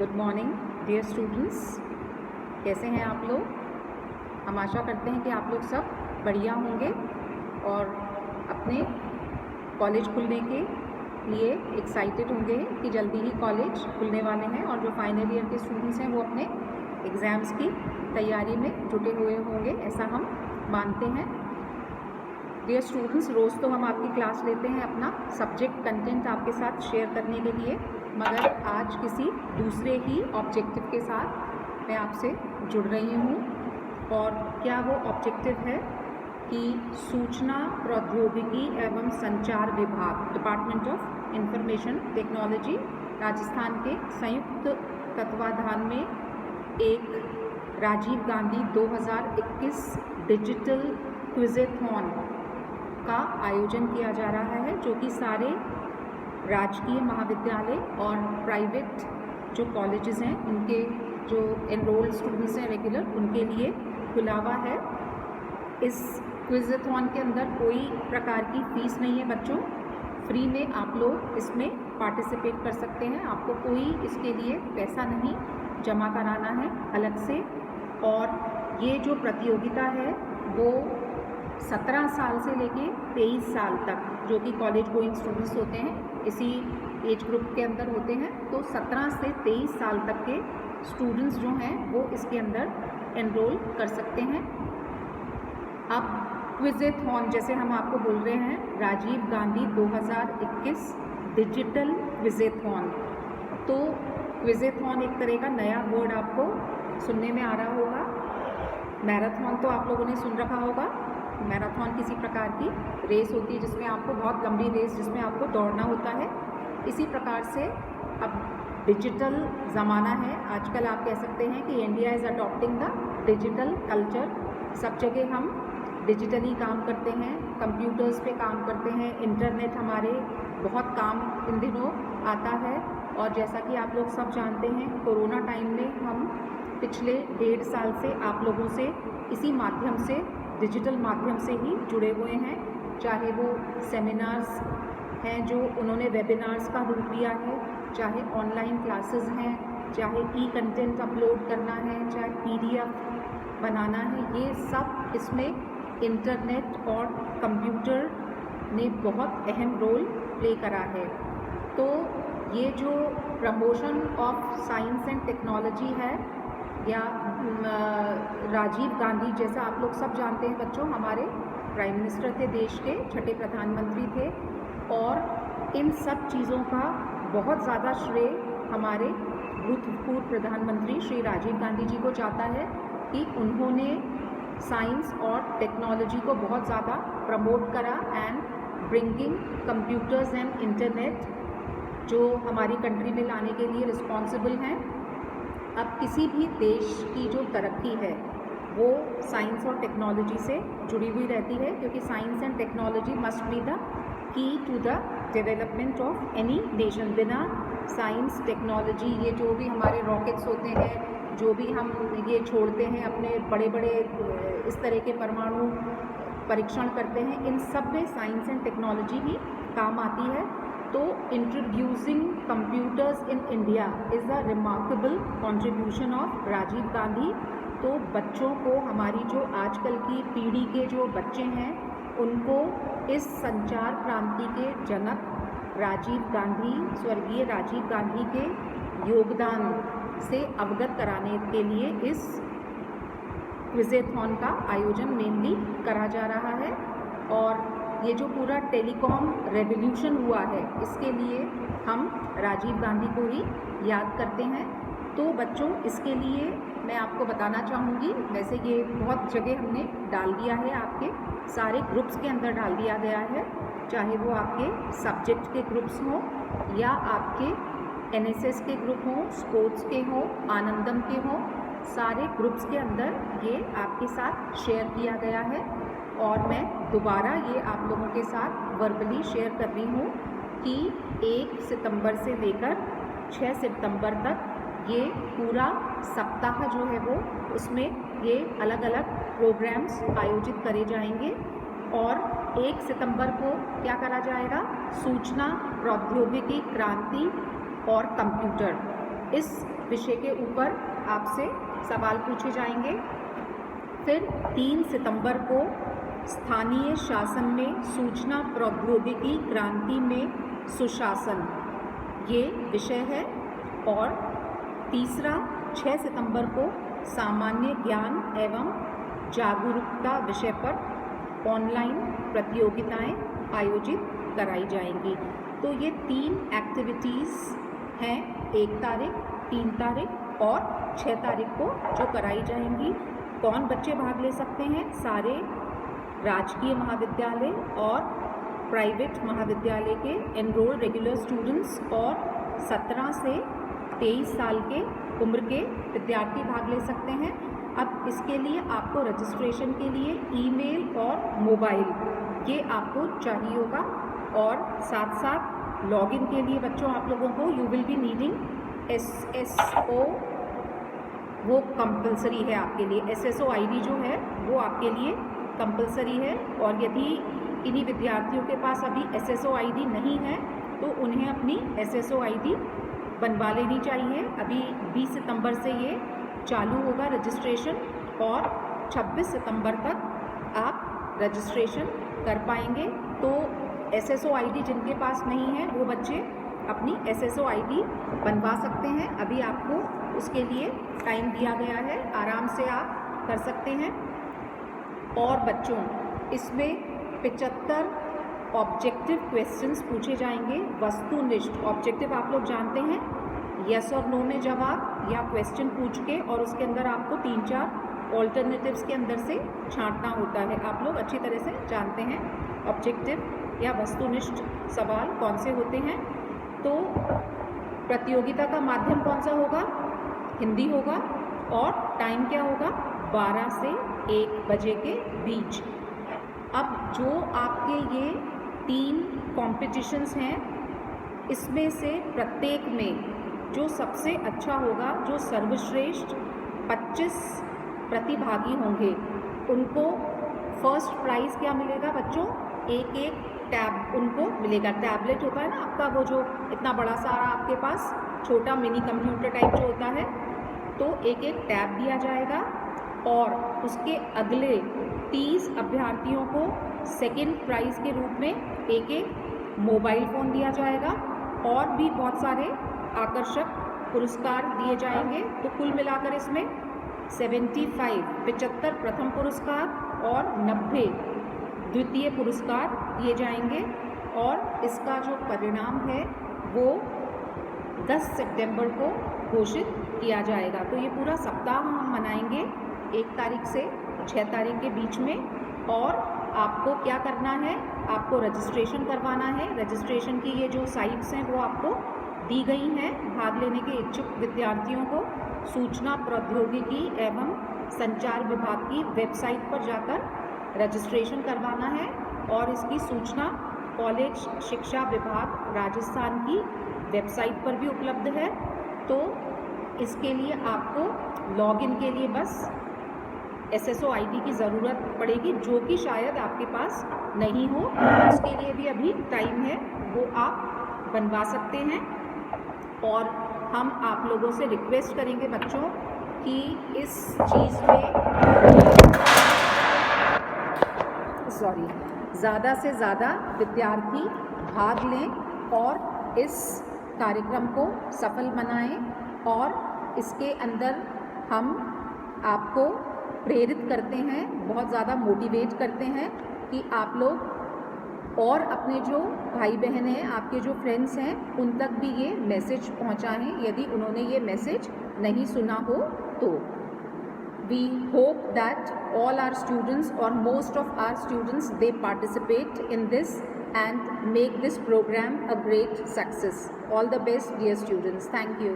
Good morning dear students, कैसे हैं आप लोग। हम आशा करते हैं कि आप लोग सब बढ़िया होंगे और अपने कॉलेज खुलने के लिए एक्साइटेड होंगे कि जल्दी ही कॉलेज खुलने वाले हैं और जो फाइनल ईयर के स्टूडेंट्स हैं वो अपने एग्ज़ाम्स की तैयारी में जुटे हुए होंगे, ऐसा हम मानते हैं। डियर स्टूडेंट्स, रोज़ तो हम आपकी क्लास लेते हैं अपना सब्जेक्ट कंटेंट आपके साथ शेयर करने के लिए, मगर आज किसी दूसरे ही ऑब्जेक्टिव के साथ मैं आपसे जुड़ रही हूँ। और क्या वो ऑब्जेक्टिव है कि सूचना प्रौद्योगिकी एवं संचार विभाग, department of information technology, Rajasthan के संयुक्त तत्वाधान में एक राजीव गांधी 2021 डिजिटल क्विज़ेथॉन का आयोजन किया जा रहा है, जो कि सारे राजकीय महाविद्यालय और प्राइवेट जो कॉलेजेस हैं उनके जो एनरोल्ड स्टूडेंट्स हैं रेगुलर, उनके लिए खुला हुआ है। इस क्विज़ेथॉन के अंदर कोई प्रकार की फ़ीस नहीं है बच्चों, फ्री में आप लोग इसमें पार्टिसिपेट कर सकते हैं। आपको कोई इसके लिए पैसा नहीं जमा कराना है अलग से। और ये जो प्रतियोगिता है वो 17 साल से लेके 23 साल तक जो कि कॉलेज गोइंग स्टूडेंट्स होते हैं, इसी एज ग्रुप के अंदर होते हैं, तो 17 से 23 साल तक के स्टूडेंट्स जो हैं वो इसके अंदर एनरोल कर सकते हैं। अब क्विज़ेथॉन, जैसे हम आपको बोल रहे हैं राजीव गांधी 2021 डिजिटल क्विज़ेथॉन, तो क्विज़ेथॉन एक तरह का नया वर्ड आपको सुनने में आ रहा होगा। मैराथन तो आप लोगों ने सुन रखा होगा। मैराथन किसी प्रकार की रेस होती है जिसमें आपको बहुत लंबी रेस जिसमें आपको दौड़ना होता है। इसी प्रकार से अब डिजिटल ज़माना है, आजकल आप कह सकते हैं कि India is adopting the digital culture. सब जगह हम डिजिटली काम करते हैं, कंप्यूटर्स पे काम करते हैं, इंटरनेट हमारे बहुत काम इन दिनों आता है। और जैसा कि आप लोग सब जानते हैं, कोरोना टाइम में हम पिछले 1.5 साल से आप लोगों से इसी माध्यम से, डिजिटल माध्यम से ही जुड़े हुए हैं। चाहे वो सेमिनार्स हैं जो उन्होंने वेबिनार्स का रूप लिया है, चाहे ऑनलाइन क्लासेस हैं, चाहे ई कंटेंट अपलोड करना है, चाहे PDF बनाना है, ये सब इसमें इंटरनेट और कंप्यूटर ने बहुत अहम रोल प्ले करा है। तो ये जो promotion of science and technology है, या राजीव गांधी, जैसा आप लोग सब जानते हैं बच्चों, हमारे प्राइम मिनिस्टर थे, देश के छठे प्रधानमंत्री थे, और इन सब चीज़ों का बहुत ज़्यादा श्रेय हमारे भूतपूर्व प्रधानमंत्री श्री राजीव गांधी जी को जाता है कि उन्होंने साइंस और टेक्नोलॉजी को बहुत ज़्यादा प्रमोट करा and bringing computers and internet जो हमारी कंट्री में लाने के लिए रिस्पॉन्सिबल हैं। अब किसी भी देश की जो तरक्की है वो साइंस और टेक्नोलॉजी से जुड़ी हुई रहती है, क्योंकि science and technology must be the key to the development of any nation. बिना साइंस टेक्नोलॉजी, ये जो भी हमारे रॉकेट्स होते हैं, जो भी हम ये छोड़ते हैं, अपने बड़े बड़े इस तरह के परमाणु परीक्षण करते हैं, इन सब में साइंस एंड टेक्नोलॉजी ही काम आती है। तो introducing computers in India is a remarkable contribution of Rajiv Gandhi. तो बच्चों को, हमारी जो आजकल की पीढ़ी के जो बच्चे हैं, उनको इस संचार क्रांति के जनक राजीव गांधी, स्वर्गीय राजीव गांधी के योगदान से अवगत कराने के लिए इस क्विज़ेथॉन का आयोजन मेनली करा जा रहा है। और ये जो पूरा टेलीकॉम रेवोल्यूशन हुआ है, इसके लिए हम राजीव गांधी को ही याद करते हैं। तो बच्चों, इसके लिए मैं आपको बताना चाहूँगी, वैसे ये बहुत जगह हमने डाल दिया है, आपके सारे ग्रुप्स के अंदर डाल दिया गया है, चाहे वो आपके सब्जेक्ट के ग्रुप्स हों या आपके NSS के ग्रुप हों, स्पोर्ट्स के हों, आनंदम के हों, सारे ग्रुप्स के अंदर ये आपके साथ शेयर किया गया है। और मैं दोबारा ये आप लोगों के साथ वर्बली शेयर कर रही हूँ कि 1 सितंबर से लेकर 6 सितंबर तक ये पूरा सप्ताह जो है वो, उसमें ये अलग अलग प्रोग्राम्स आयोजित करे जाएंगे। और 1 सितंबर को क्या करा जाएगा, सूचना प्रौद्योगिकी क्रांति और कंप्यूटर, इस विषय के ऊपर आपसे सवाल पूछे जाएंगे। फिर 3 सितंबर को स्थानीय शासन में सूचना प्रौद्योगिकी क्रांति में सुशासन, ये विषय है। और तीसरा 6 सितंबर को सामान्य ज्ञान एवं जागरूकता विषय पर ऑनलाइन प्रतियोगिताएं आयोजित कराई जाएंगी। तो ये 3 एक्टिविटीज़ हैं, 1 तारीख, 3 तारीख और 6 तारीख को जो कराई जाएंगी। कौन बच्चे भाग ले सकते हैं? सारे राजकीय महाविद्यालय और प्राइवेट महाविद्यालय के एनरोल्ड रेगुलर स्टूडेंट्स और 17 से 23 साल के उम्र के विद्यार्थी भाग ले सकते हैं। अब इसके लिए आपको रजिस्ट्रेशन के लिए ईमेल और मोबाइल ये आपको चाहिए होगा, और साथ साथ लॉगिन के लिए बच्चों आप लोगों को you will be needing SSO, वो कंपलसरी है आपके लिए। SSO ID जो है वो आपके लिए कंपलसरी है। और यदि इन्हीं विद्यार्थियों के पास अभी SSO ID नहीं है तो उन्हें अपनी SSO ID बनवा लेनी चाहिए। अभी 20 सितंबर से ये चालू होगा रजिस्ट्रेशन, और 26 सितंबर तक आप रजिस्ट्रेशन कर पाएंगे। तो SSO ID जिनके पास नहीं है वो बच्चे अपनी SSO ID बनवा सकते हैं। अभी आपको उसके लिए टाइम दिया गया है, आराम से आप कर सकते हैं। और बच्चों इसमें 75 ऑब्जेक्टिव क्वेश्चंस पूछे जाएंगे, वस्तुनिष्ठ। ऑब्जेक्टिव आप लोग जानते हैं, यस और नो में जवाब या क्वेश्चन पूछ के और उसके अंदर आपको 3-4 ऑल्टरनेटिव्स के अंदर से छांटना होता है। आप लोग अच्छी तरह से जानते हैं ऑब्जेक्टिव या वस्तुनिष्ठ सवाल कौन से होते हैं। तो प्रतियोगिता का माध्यम कौन सा होगा? हिंदी होगा, और टाइम क्या होगा? 12 से 1 बजे के बीच। अब जो आपके ये 3 कॉम्पिटिशन्स हैं, इसमें से प्रत्येक में जो सबसे अच्छा होगा, जो सर्वश्रेष्ठ 25 प्रतिभागी होंगे, उनको फर्स्ट प्राइज़ क्या मिलेगा बच्चों? एक टैब उनको मिलेगा। टैबलेट होता है ना आपका, वो जो इतना बड़ा सारा आपके पास छोटा मिनी कंप्यूटर टाइप जो होता है, तो एक टैब दिया जाएगा। और उसके अगले 30 अभ्यर्थियों को सेकंड प्राइज़ के रूप में एक मोबाइल फ़ोन दिया जाएगा, और भी बहुत सारे आकर्षक पुरस्कार दिए जाएंगे। तो कुल मिलाकर इसमें 75 प्रथम पुरस्कार और 90 द्वितीय पुरस्कार दिए जाएंगे। और इसका जो परिणाम है वो 10 सितंबर को घोषित किया जाएगा। तो ये पूरा सप्ताह हम मनाएंगे 1 तारीख से 6 तारीख के बीच में। और आपको क्या करना है? आपको रजिस्ट्रेशन करवाना है। रजिस्ट्रेशन की ये जो साइट्स हैं वो आपको दी गई हैं। भाग लेने के इच्छुक विद्यार्थियों को सूचना प्रौद्योगिकी एवं संचार विभाग की वेबसाइट पर जाकर रजिस्ट्रेशन करवाना है, और इसकी सूचना कॉलेज शिक्षा विभाग राजस्थान की वेबसाइट पर भी उपलब्ध है। तो इसके लिए आपको लॉगिन के लिए बस SSO ID की ज़रूरत पड़ेगी, जो कि शायद आपके पास नहीं हो। उसके लिए भी अभी टाइम है, वो आप बनवा सकते हैं। और हम आप लोगों से रिक्वेस्ट करेंगे बच्चों कि इस चीज़ में ज़्यादा से ज़्यादा विद्यार्थी भाग लें और इस कार्यक्रम को सफल बनाएं। और इसके अंदर हम आपको प्रेरित करते हैं, बहुत ज़्यादा मोटिवेट करते हैं कि आप लोग और अपने जो भाई बहन हैं, आपके जो फ्रेंड्स हैं, उन तक भी ये मैसेज पहुंचाएं यदि उन्होंने ये मैसेज नहीं सुना हो तो। We hope that all our students, or most of our students, they participate in this and make this program a great success. All the best, dear students. Thank you.